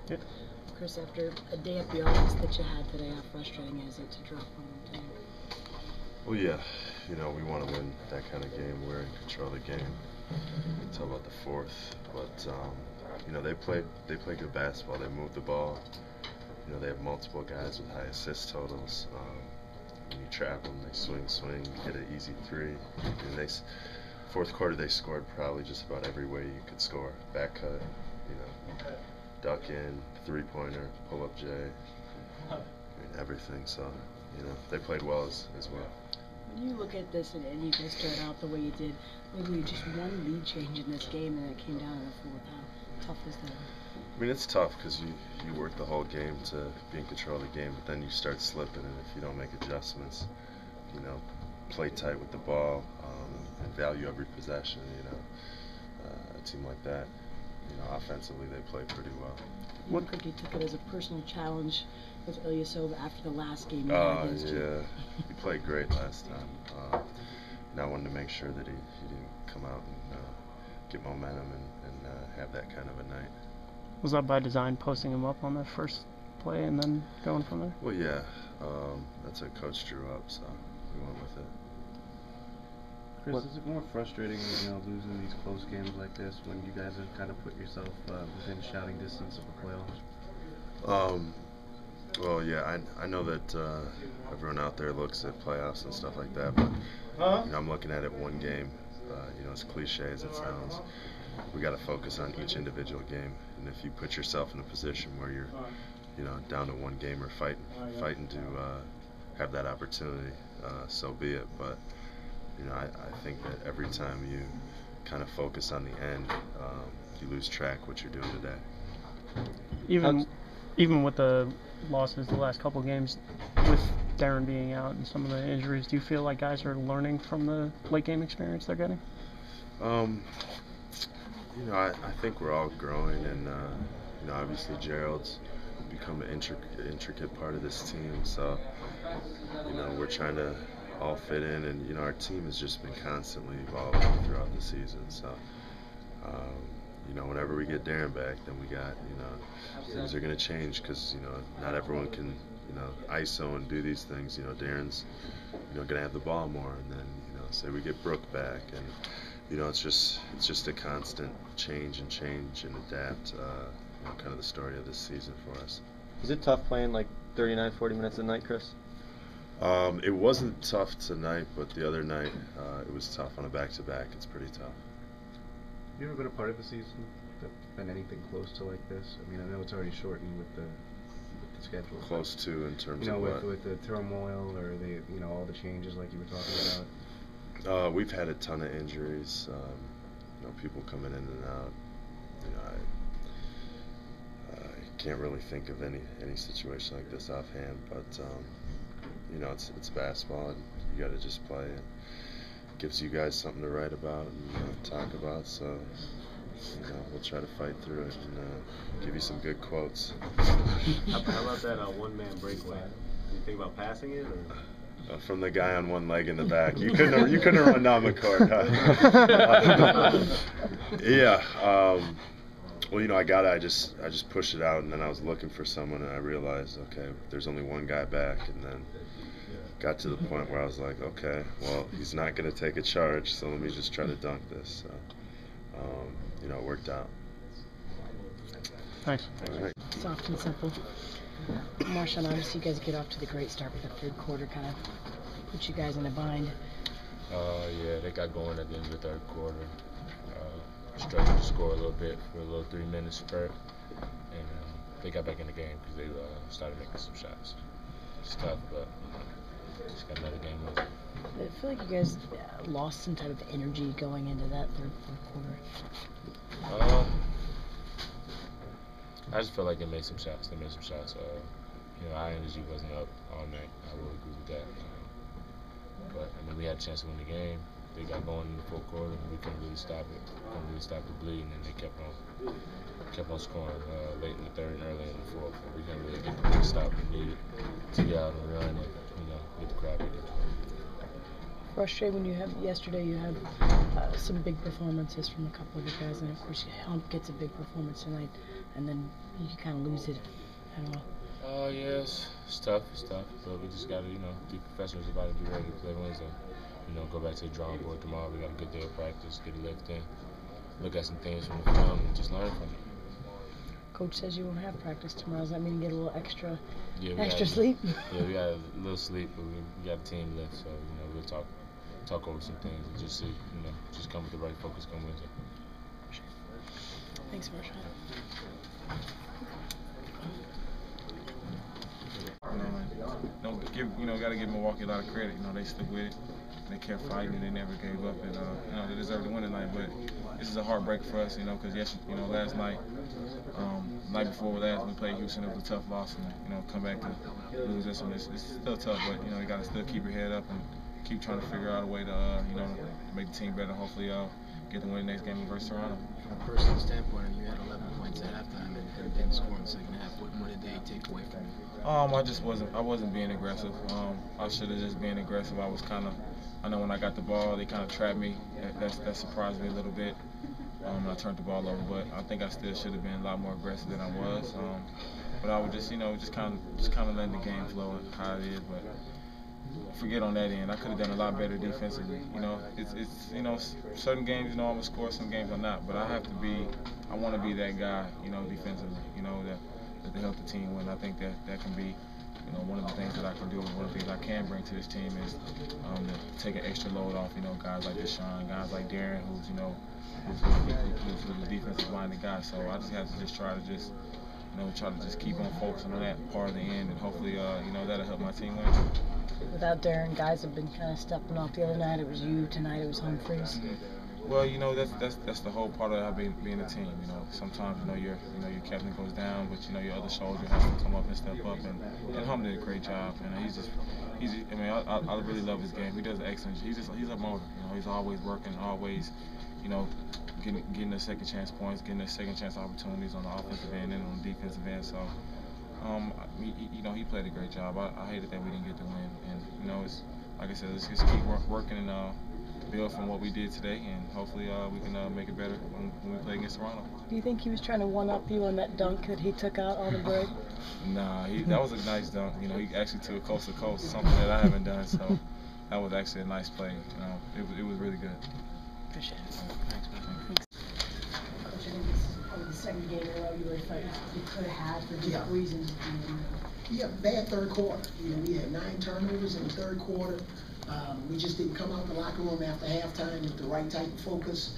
Yep. Kris, after a day at the office that you had today, how frustrating is it to drop one team? Well, yeah, we want to win that kind of game. We're in control of the game until about the fourth. But they play good basketball. They move the ball. They have multiple guys with high assist totals. When you trap them, they swing, get an easy three. And fourth quarter, they scored probably just about every way you could score. Back cut, duck in, three-pointer, pull-up J, everything. So, they played well as well. When you look at this and you guys start out the way you did, maybe just one lead change in this game and it came down to the fourth. How tough is that? I mean, it's tough because you work the whole game to be in control of the game, but then you start slipping, and if you don't make adjustments, play tight with the ball, and value every possession, a team like that, offensively they play pretty well. What could you took it as a personal challenge with Ilyasova after the last game? Yeah, he played great last time. I wanted to make sure that he didn't come out and get momentum and have that kind of a night. Was that by design, posting him up on the first play and then going from there? Well, yeah. That's what Coach drew up, so we went with it. Kris, is it more frustrating, losing these close games like this when you guys have kind of put yourself within shouting distance of the playoffs? Well, yeah, I know that everyone out there looks at playoffs and stuff like that, but I'm looking at it one game. As cliche as it sounds, we got to focus on each individual game. And if you put yourself in a position where you're, down to one game or fighting to have that opportunity, so be it. But I think that every time you kind of focus on the end, you lose track what you're doing today. Even with the losses the last couple games, with Darren being out and some of the injuries, do you feel like guys are learning from the late game experience they're getting? I think we're all growing, and obviously Gerald's become an intricate part of this team. So we're trying to all fit in, and our team has just been constantly evolving throughout the season. So whenever we get Darren back, then we got things are going to change because not everyone can ISO and do these things. Darren's going to have the ball more, and then say we get Brooke back, and it's just a constant change and adapt. Kind of the story of this season for us. Is it tough playing like 39, 40 minutes a night, Kris? It wasn't tough tonight, but the other night it was tough on a back-to-back. It's pretty tough. Have you ever been a part of a season that's been anything close to like this? I mean, I know it's already shortened with the schedule. Close to in terms of what? With the turmoil or all the changes like you were talking about. We've had a ton of injuries. People coming in and out. I can't really think of any situation like this offhand, but it's basketball, and you got to just play. And it gives you guys something to write about and talk about. So we'll try to fight through it and give you some good quotes. How about that one-man breakaway? Do you think about passing it, or? From the guy on one leg in the back, you couldn't have run down the court. Yeah. Well, I got it. I just pushed it out, and then I was looking for someone, and I realized, okay, there's only one guy back, and then got to the point where I was like, okay, well, he's not going to take a charge, so let me just try to dunk this. So, it worked out. Thanks. All right. Soft and simple. MarShon, obviously you guys get off to the great start, but the third quarter kind of put you guys in a bind. Yeah, they got going at the end of the third quarter. Struggled to score a little bit for a little 3-minute spurt, and they got back in the game because they started making some shots. It's tough, but just got another game with it. I feel like you guys lost some type of energy going into that third quarter. I just feel like they made some shots. Our energy wasn't up all night. I will agree with that. But we had a chance to win the game. They got going in the fourth quarter, and we couldn't really stop it. Couldn't really stop the bleeding, and they kept on scoring late in the third and early in the fourth. And we couldn't really get the big stop we needed to get out and run and get the crowd to get. frustrating when yesterday you had some big performances from a couple of the guys, and of course Hump gets a big performance tonight, and then you kind of lose it at all. Yeah, it's tough, but we just gotta, be professionals about it, be ready to play Wednesday. Go back to the drawing board tomorrow. We got a good day of practice, get a lift in, look at some things from the film, and just learn from it. Coach says you won't have practice tomorrow. Does that mean you get a little extra got, sleep? Yeah, we got a little sleep, but we got a team lift, so we'll talk over some things and just see, just come with the right focus come Wednesday. Thanks, MarShon. Got to give Milwaukee a lot of credit. They stuck with it. They kept fighting and they never gave up. And they deserve to win tonight. But this is a heartbreak for us, because last night, night before last, we played Houston. It was a tough loss, and come back to lose this one. It's still tough, but you got to still keep your head up and keep trying to figure out a way to make the team better. Hopefully, get the win next game versus Toronto. From a personal standpoint, you had 11 points at halftime and didn't score in the second half. What did they take away from you? I wasn't being aggressive. I should have just been aggressive. I know when I got the ball, they kind of trapped me. That surprised me a little bit. I turned the ball over, but I think I still should have been a lot more aggressive than I was. But I would just kind of letting the game flow how it is. But forget on that end. I could have done a lot better defensively. It's certain games, I'm gonna score, some games I'm not. But I want to be that guy, defensively, that to help the team win. I think that can be, one of the things that I can do, one of the things I can bring to this team is to take an extra load off, guys like Deshaun, guys like Darren, who's the defensive minded guy. So I just have to try to keep on focusing on that part of the end, and hopefully, that'll help my team win. Without Darren, guys have been kind of stepping off. The other night it was you, tonight it was Humphries. Well, that's the whole part of being a team. Sometimes your captain goes down, but your other soldier has to come up and step up. And Hum did a great job. I really love his game. He does excellent. He's a motor. He's always working, always, getting the second chance points, getting the second chance opportunities on the offensive end and on the defensive end. So. He played a great job. I hated that we didn't get the win, and it's like I said, let's just keep working and build from what we did today, and hopefully we can make it better when we play against Toronto. Do you think he was trying to one-up you on that dunk that he took out on the break? Nah, that was a nice dunk. He actually took it coast to coast, something that I haven't done. So that was actually a nice play. It was really good. Appreciate it. Thanks, man. Thanks. Coach, I think this is probably the second game in a row you really felt you could have had for different reasons. Yeah, bad third quarter. We had 9 turnovers in the third quarter. We just didn't come out the locker room after halftime with the right type of focus.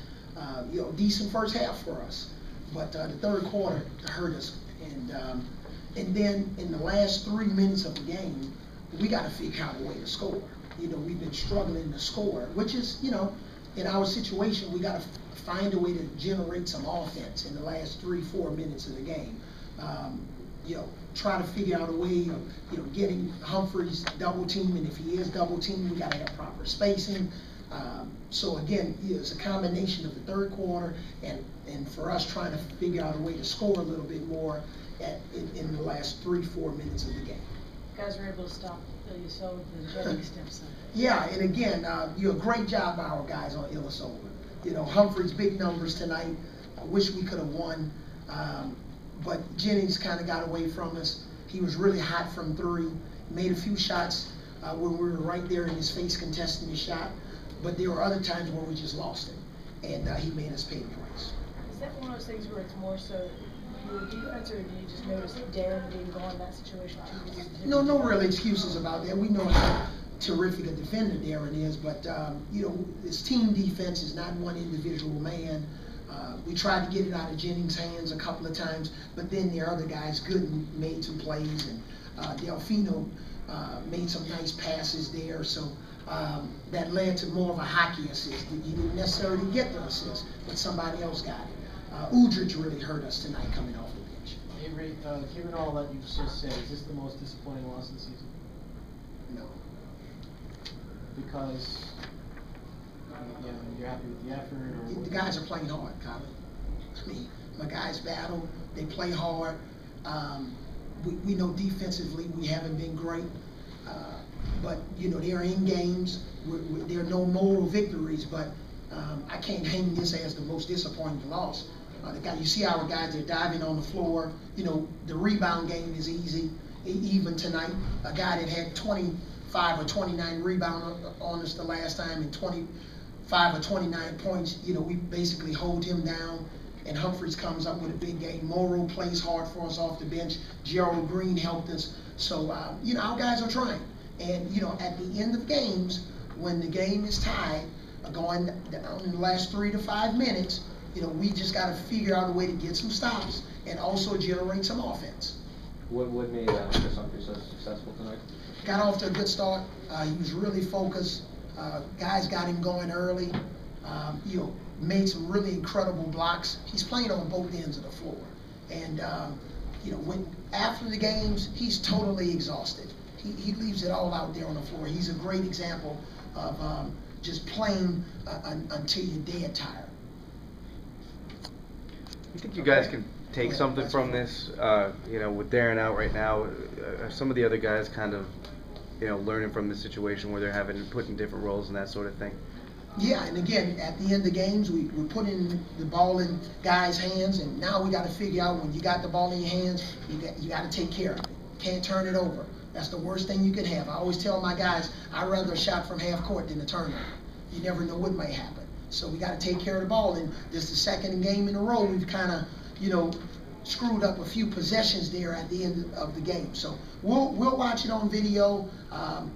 Decent first half for us, but the third quarter hurt us. And then in the last 3 minutes of the game, we got to figure out a way to score. We've been struggling to score, which is, in our situation, we got to find a way to generate some offense in the last 3-4 minutes of the game. Try to figure out a way of, getting Humphries double team, and if he is double team, we got to have proper spacing. So again, it's a combination of the third quarter and for us trying to figure out a way to score a little bit more in the last 3-4 minutes of the game. You guys were able to stop Ilyasova, the Jennings steps up. Yeah, and again, a great job by our guys on Ilyasova. Humphries big numbers tonight. I wish we could have won. But Jennings kind of got away from us. He was really hot from 3. Made a few shots when we were right there in his face contesting his shot. But there were other times where we just lost him. And he made us pay the price. Is that one of those things where it's more so your defense, or do you just notice Darren being gone in that situation too? No real excuses about that. We know how terrific a defender Darren is. But, his team defense is not one individual man. We tried to get it out of Jennings' hands a couple of times, but then there are other guys good and made some plays, and Delfino made some nice passes there, so that led to more of a hockey assist. He didn't necessarily get the assist, but somebody else got it. Udrich really hurt us tonight coming off the bench. Avery, given all that you've just said, is this the most disappointing loss of the season? No. Because you're happy with the effort? Or the guys are playing hard, Colin. My guys battle, they play hard. We know defensively we haven't been great, but they're in games. there are no moral victories, but I can't hang this as the most disappointing loss. You see our guys, they're diving on the floor. You know, the rebound game is easy, even tonight. A guy that had 25 or 29 rebounds on us the last time and 25 or 29 points, you know, we basically hold him down. And Humphries comes up with a big game. Morrow plays hard for us off the bench. Gerald Green helped us. So, you know, our guys are trying. And, you know, at the end of games, when the game is tied, going down in the last 3 to 5 minutes, you know, we just got to figure out a way to get some stops and also generate some offense. What made Kris Humphries so successful tonight? Got off to a good start. He was really focused. Guys got him going early. You know, made some really incredible blocks. He's playing on both ends of the floor. And, you know, after the games, he's totally exhausted. He leaves it all out there on the floor. He's a great example of just playing until you're dead tired. You think you guys can take something from this? You know, with Darren out right now, are some of the other guys kind of, you know, learning from the situation where they're having to put in different roles and that sort of thing? Yeah, and again, at the end of games, we put in the ball in guys' hands, and now we got to figure out when you got the ball in your hands, you got to take care of it. Can't turn it over. That's the worst thing you can have. I always tell my guys, I'd rather a shot from half court than a turnover. You never know what may happen. So we got to take care of the ball, and this is the second game in a row we've kind of, you know, screwed up a few possessions there at the end of the game. So we'll watch it on video.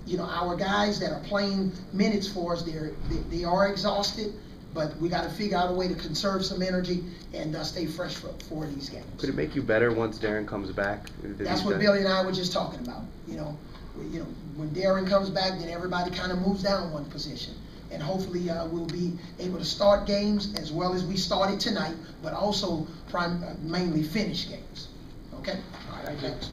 You know, our guys that are playing minutes for us, they are exhausted, but we got to figure out a way to conserve some energy and stay fresh for these games. Could it make you better once Darren comes back? That's what Billy and I were just talking about. You know, when Darren comes back, then everybody kind of moves down one position. And hopefully we'll be able to start games as well as we started tonight, but also mainly finish games. Okay? All right, thanks.